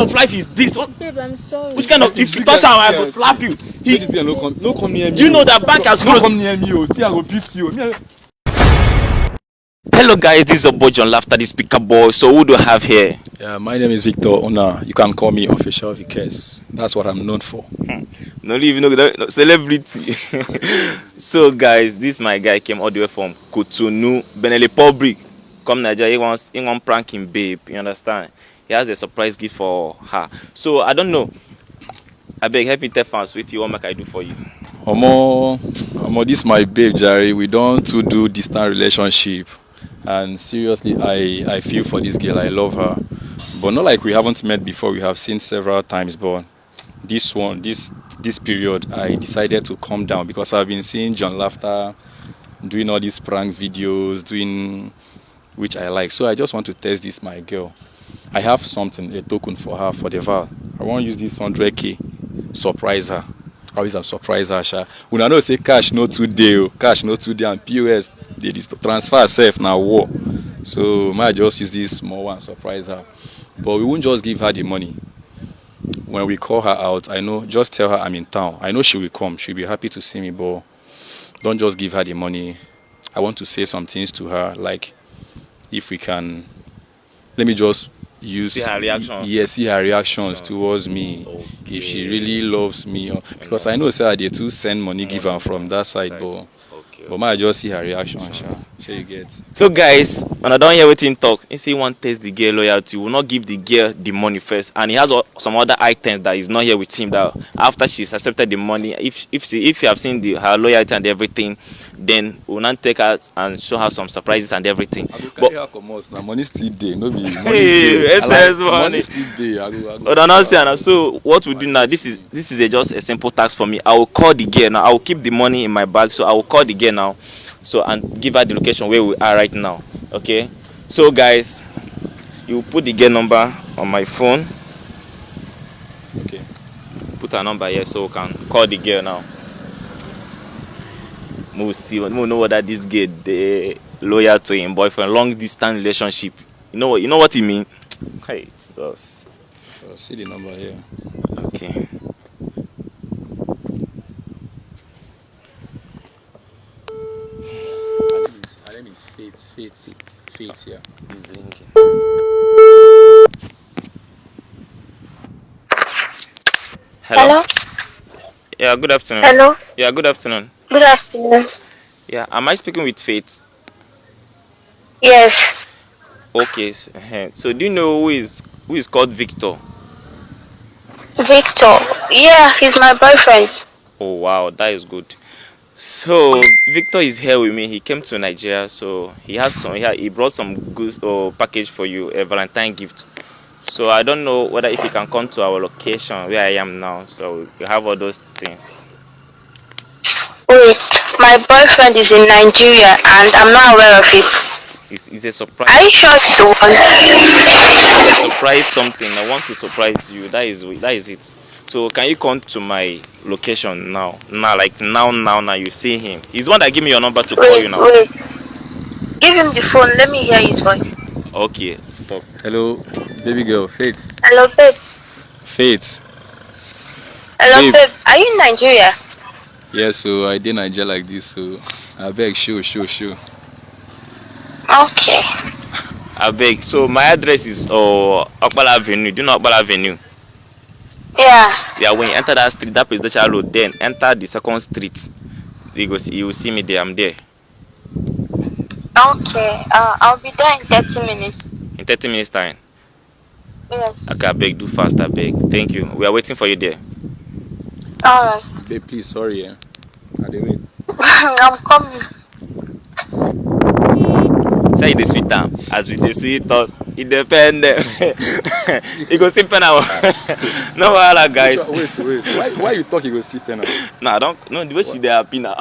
of life is this? What? Babe, I'm sorry. Which kind of? If you touch her, I will slap you. No come near me. Do you know that bank has closed? No come near me. See, I go beat you. Hello guys, this is your boy John Laughter, the speaker boy. So who do I have here? Yeah, my name is Victor Ona. You can call me Official Vickers. That's what I'm known for. No, even no celebrity. So guys, this my guy came all the way from Cotonou, Benin Republic. Come Nigeria, he wants prank him, babe. You understand? He has a surprise gift for her. So I don't know. I beg, help me tell fans with you. What make I do for you? Omo, this my babe, Jerry. We don't do distant relationship. And seriously, I feel for this girl. I love her. But not like we haven't met before. We have seen several times. But this period, I decided to calm down because I've been seeing John Laughter doing all these prank videos, which I like. So I just want to test this, my girl. I have something, a token for her for the val. I want to use this 100K, surprise her. I always have surprise her, sha. When I know say cash no today, and POS, they transfer safe now war. So might just use this small one, surprise her. But we won't just give her the money. When we call her out, I know, just tell her I'm in town. I know she will come. She'll be happy to see me, but don't just give her the money. I want to say some things to her, like if we can, let me just see her reactions. Yes, see her reactions towards me. Okay. If she really loves me, because I know sir they too send money giver from that side, but might just see her reaction. Sure you get. So guys, when I don't hear Wetin talk, he say he want test the girl loyalty. Will not give the girl the money first, and he has some other items that is not here with him. That after she's accepted the money, if you have seen her loyalty and everything, then we'll not take her and show her some surprises and everything. I go carry her comot. Now money still there, no be money. Hey, money still there. I go. So what we do now? This is just a simple task for me. I will call the girl now. I will keep the money in my bag, so I will call the girl now. So and give her the location where we are right now. Okay. So guys, you put the girl number on my phone. Okay. Put her number here so we can call the girl now. We'll see. We'll know whether this girl they loyal to him boyfriend, long distance relationship. You know what he mean? Hey, Jesus. So see the number here. Okay. Her name is Faith, yeah. He's ringing. Hello? Yeah, good afternoon. Hello? Yeah, good afternoon. Good afternoon. Yeah, am I speaking with Faith? Yes. Okay, so do you know who is called Victor? Victor. Yeah, he's my boyfriend. Oh wow, that is good. So Victor is here with me. He came to Nigeria, so he brought some goods or package for you, a Valentine gift. So I don't know whether if you can come to our location where I am now. So we have all those things. Wait, my boyfriend is in Nigeria and I'm not aware of it. It's a surprise. Are you sure it's the one? It's a surprise something. I want to surprise you. That is it. So can you come to my location now? Now you see him. He's the one that gave me your number to call you now. Wait. Give him the phone. Let me hear his voice. Okay. Talk. Hello, baby girl, Faith. Hello, babe. Faith. Hello, babe. Are you in Nigeria? Yes, so I did Nigeria like this, so I beg, show. Okay. I beg. So my address is Okpala Avenue. Do you know Okpala Avenue? Yeah. Yeah, when you enter that street, that presidential road, then enter the second street. You will see me there. I'm there. Okay. I'll be there in 30 minutes. In 30 minutes time? Yes. Okay, I beg, do fast, I beg. Thank you. We are waiting for you there. Alright. Babe, please, sorry, I dey wait. I'm coming. Say the sweet time. As with the sweet us, it depends. It goes simple now. No matter, guys. Wait. Why you talk? You go still pen am? No, I don't. No, the way she dey happy now.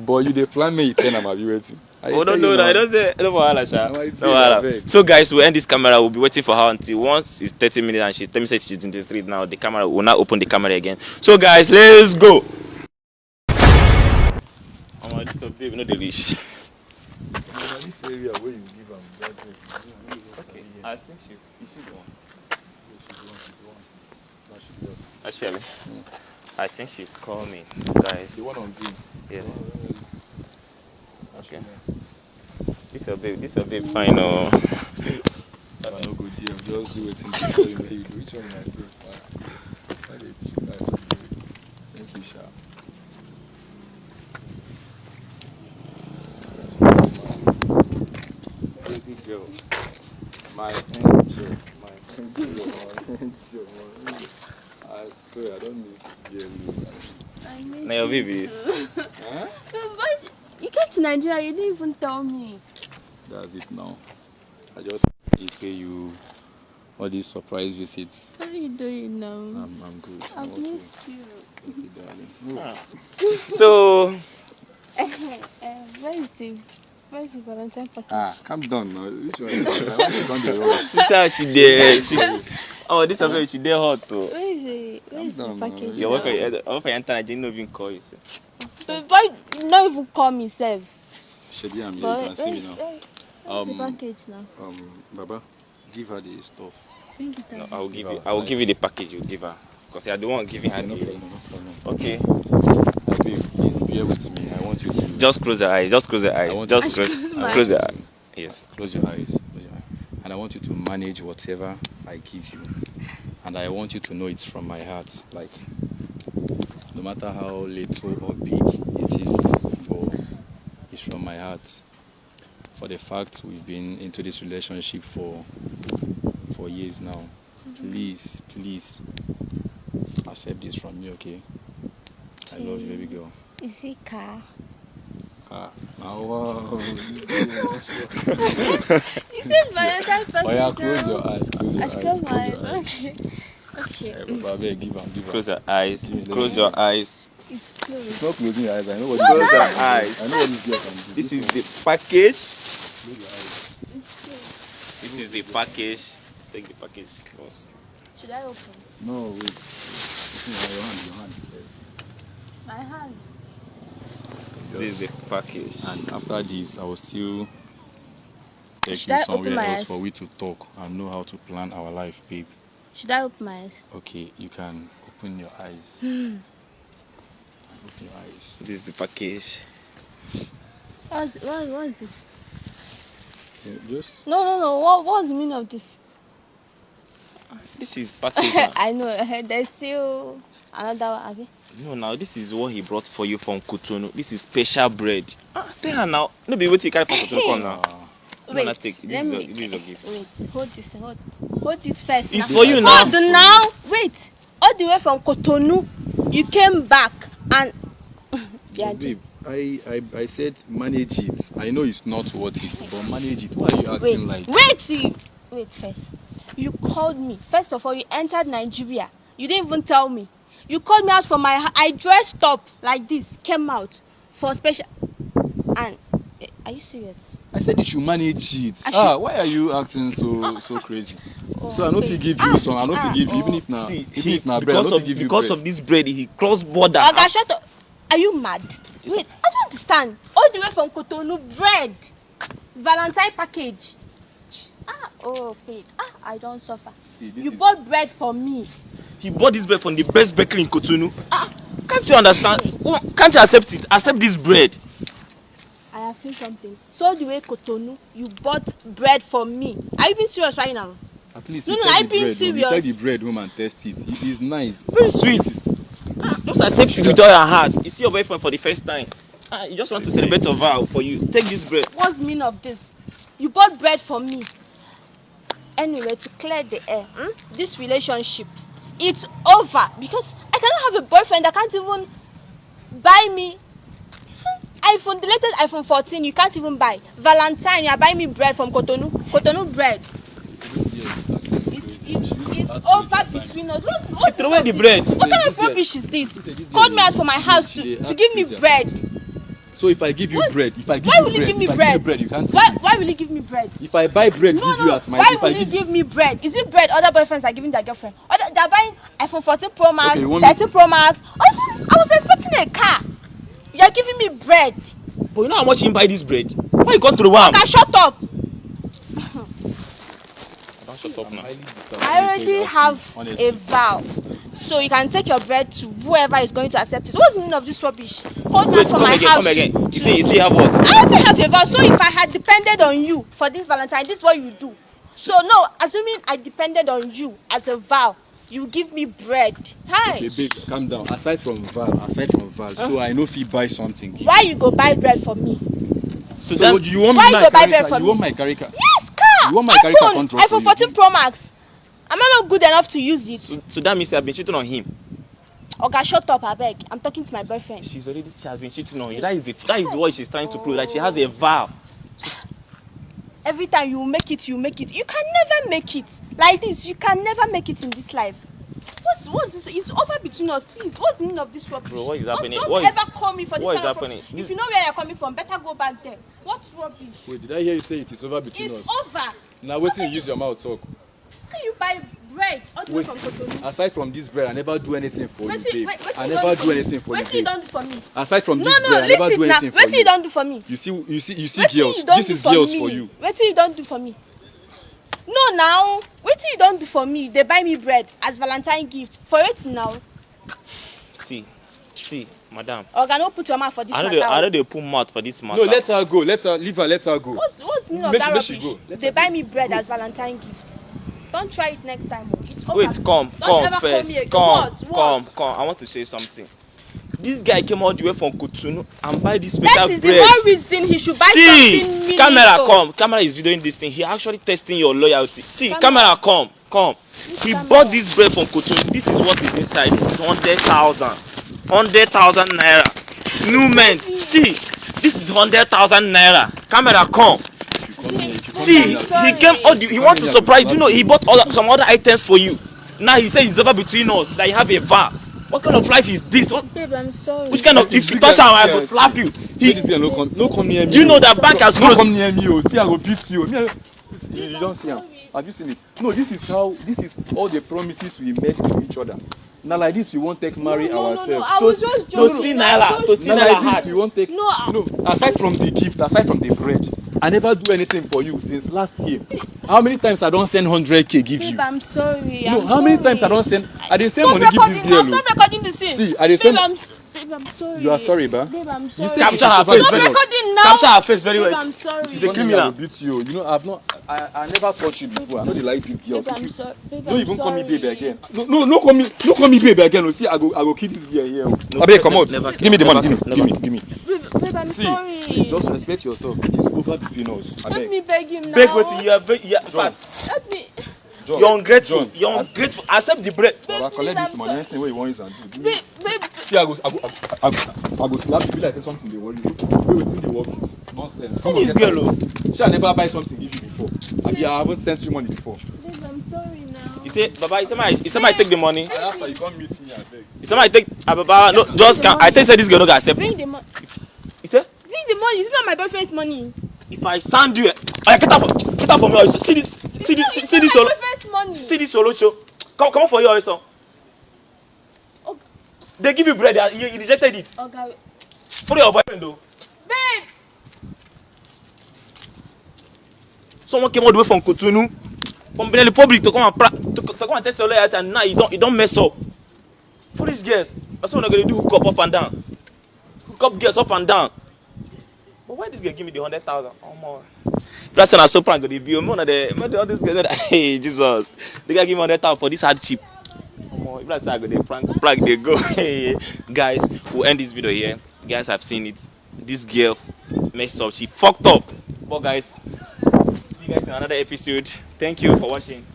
But you dey plan me pen am, have you waiting? Oh no, I don't say no wahala, sha. No wahala. So guys, we end this camera. We'll be waiting for her until once it's 30 minutes and she tell me say she's in the street now. The camera will not open the camera again. So guys, let's go. Oh, this so big, no the leash. This area where you give am that dress. Okay, I think she's the one. Actually, I think she's coming, guys. The one on green. Yes. Okay. This your babe fine, oh. I no go DM, just do it in the story where you do. Which one my bro? Why they you guys do it? Thank you, Sha. Baby girl. My angel. My angel. I swear, I don't need this girl. I miss Now your you babies. too. Huh? But you came to Nigeria, you didn't even tell me. That's it now. I just pay you all these surprise visits. What are you doing now? I'm good. I'm I've okay. missed you. Thank you, darling. So, Where is the Valentine package? Ah, calm down now. Which one? Why she gone the road? sister, she there. Oh, this is very she there hot though. Where is the Calm down, package? Your now? wife enter, I didn't even call you. Sir. But boy, not even call me, self. Shady, I'm here. But You can see me now. where's the package now? Baba, give her the stuff. Bring it No, out. I will give you the package you give her. Because I don't want giving her No the. problem, no problem. Okay. Babe, please bear with me. I want you to. Just close your eyes. Just close your eyes. I want Just to- close. my Close your eyes. eyes. Yes. Close your eyes. Close your eyes. And I want you to manage whatever I give you. And I want you to know it's from my heart. Like, no matter how little or big it is, but it's from my heart. For the fact we've been into this relationship for years now. Please, please accept this from me, okay? I love you, baby girl. Is it car? Ah, wow. Is this Valentine package? Oh yeah, close now? your eyes. Close your I eyes. close my your eyes. Okay. Okay. Hey, Baba, beg, give her. Close your eyes. Give me the- Close your eyes. It's closed. It's not closing your eyes. I know what Close this your girl can do. eyes. I know what this girl can do. This is the package. Close your eyes. It's closed. This is the package. Take the package. Boss. Should I open? No, wait. Your hand. My hand. This is the package. And after this, I will still take Should you I open somewhere my else eyes? for we to talk and know how to plan our life, babe. Should I open my eyes? Okay, you can open your eyes. Open your eyes. This is the package. What is this? Yeah, just No. What's the meaning of this? This is package. Now. I know. There's still another one. Okay. No, now this is what he brought for you from Cotonou. This is special bread. Tell her now. No, be waiting. Carry from Cotonou come now. No, not take. This is your gift. Wait. Hold this. Hold it first. It's now. for you now. Hold now. Wait. All the way from Cotonou, you came back and. Yeah, babe, I said manage it. I know it's not worth it, but manage it. Why are you acting like? Wait first. You called me. First of all, you entered Nigeria. You didn't even tell me. You called me out from my house. I dressed up like this, came out for special. And are you serious? I said you should manage it. Why are you acting so crazy? So I know if you give you some, I know if you give you, even if now, because of this bread, he crossed border. Okay, shut up. Are you mad? Wait, I don't understand. All the way from Cotonou, bread, Valentine package. Faith. I don't suffer. See, this You is- bought bread for me. He bought this bread from the best bakery in Cotonou. Can't you understand? Can't you accept it? Accept this bread. I have seen something. So the way Cotonou, you bought bread for me. Are you being serious right now? At least No, you no, take I'm the being bread home. You serious. take the bread home and test it. It is nice. Very sweet. Just accept it with all your heart. You see your boyfriend for the first time. You just want to celebrate a vow for you. Take this bread. What's the meaning of this? You bought bread for me. Anyway, to clear the air, this relationship, it's over because I cannot have a boyfriend that can't even buy me iPhone, the latest iPhone 14. You can't even buy. Valentine, you are buying me bread from Cotonou bread. It's over between us. What's Throw away the bread. What kind of rubbish is this? Called me out from my house to give me bread. So if I give you bread, Why will you give me bread? You can't. Why will you give me bread? If I buy bread, No, give you as my. Why If will I you give give me bread? Is it bread other boyfriends are giving their girlfriend? They're buying iPhone 14 Pro Max, Okay, you want me- 13 Pro Max. I was expecting a car. You're giving me bread. But you know how much you buy this bread? Why you come to the one? Okay, shut up. Don't shut up now. I already have a vow. so you can take your bread to whoever is going to accept it. What's the meaning of this rubbish? Hold Wait, on for my house. come again. You see, have what? I already have a vow. So if I had depended on you for this Valentine, this is what you do. So no, assuming I depended on you as a vow, you give me bread. Hi. Okay, babe, calm down. Aside from Val, so I know if you buy something. Why you go buy bread for me? So what, you want why me you my go buy carica? bread for You me? want my carica? Yes, car. You want my carica control iPhone for 14 you? Pro Max. Am I not good enough to use it? So that means I've been cheating on him. Okay, shut up, abeg. I'm talking to my boyfriend. She has been cheating on you. That is what she's trying to prove. That she has a vow. Every time you make it. You can never make it. Like this, you can never make it in this life. What's this? It's over between us, please. What's the meaning of this rubbish? Bro, what is happening? Don't ever call me for this. What is kind of happening? Rubbish. If you know where you're coming from, better go back there. What's rubbish? Wait, did I hear you say it is over between It's us? over. Now wait till you use your mouth talk. Can you buy bread all the way Wait, from Cotonou? aside from this bread, I never do anything for you, babe. Wait, I never do anything for you, What you babe. don't do for me? Aside from No, this bread, I never do listen now. anything for What you you. don't do for me? You see Wetin girls. you don't This do is for girls me? for you. Wetin you don't do for me? No, now. Wetin you don't do for me? They buy me bread as Valentine gift. For it now. See, madam. Oga, no put your mouth for this matter. I know they put mouth for this matter. No, let her go. Leave her. Let her go. What's the meaning of Make that she rubbish? go. Let They her buy go. me bread as Valentine gift. Don't try it next time. It's over. Wait, come Don't ever call first. me again. Come. I want to say something. This guy came all the way from Cotonou and buy this special That is bread. the one reason he should buy something meaningful. Camera is videoing this thing. He actually testing your loyalty. See, camera come. He bought this bread from Cotonou. This is what is inside. This is 100,000 naira. New mint. See, this is 100,000 naira. Camera come. See, he came all the, he want to surprise you. Know, he bought some other items for you. Now he says it's over between us. That you have a vow. What kind of life is this? Babe, I'm sorry. Which kind of, if you touch her, I will slap you. No come near me. Do you know that bank has Don't closed? come near me. Oh. See, I will beat you. You don't see him. Have you seen it? No, this is all the promises we made to each other. Now like this, we won't marry ourselves. No, I was just To joking. see Naira Now like hard. this, we won't take. No, aside from the gift, aside from the bread, I never do anything for you since last year. How many times I don't send 100k give you? Babe, I'm sorry. No, I'm how many sorry. times I don't send? I didn't send Stop money give this recording girl. now. Stop recording the scene. See, I didn't send. Babe, I'm sorry. You are sorry, ba? Babe, I'm You sorry. said Capture it her is over face Stop very between us. recording now. Capture her face very Babe, well. I'm sorry. She's a One criminal. day I will beat you. You know, I never touched you before. I know they like beat girls. Babe, I'm sorry. Babe, Don't I'm even call me sorry. baby again. No, call me baby again. Oh, see, I go kill this girl here. No, Abeg, come out. never Give me the never money. never Give me. Babe, I'm sorry. See, just respect yourself. It is over between us. Let me beg him now. Beg Wetin, you are very, John. Let me. John, you're ungrateful. John, You're ungrateful. Accept the bread. Babe, Baba, collect please, this I'm money. sorry. Anything where you want is and do. Give me. Babe. See, I go slap you. Be like say something they worry you. Wait, wetin dey work you? Nonsense. See this girl, oh. She I never buy something give you before. I haven't sent you money before. Babe, I'm sorry now. He say, Baba, he say, take the money. And after you come meet me, I beg. He say, take, Baba, no, just can. I think say this girl no go accept. Bring the money. He say, Bring the money. It's not my boyfriend's money. if I send you, get up from here. Also. See this It's solo, not my boyfriend's money. see this solo show. Come on for you also. Okay. They give you bread. You rejected it. Okay. For your boyfriend though. Babe. Someone came all the way from Cotonou, from Benin Republic to come and test your loyalty, and now you don't mess up. Foolish girls. That's what we're gonna do. Hook up and down. Hook up girls up and down. But why this girl give me the 100,000? Oh more. That's when I so prank the bill. All these girls that hey Jesus. The guy give me 100,000 for this hardship. Oh more. If that's how I go, they prank they go. Hey guys, we'll end this video here. Guys, I've seen it. This girl messed up. She fucked up. But guys, see you guys in another episode. Thank you for watching.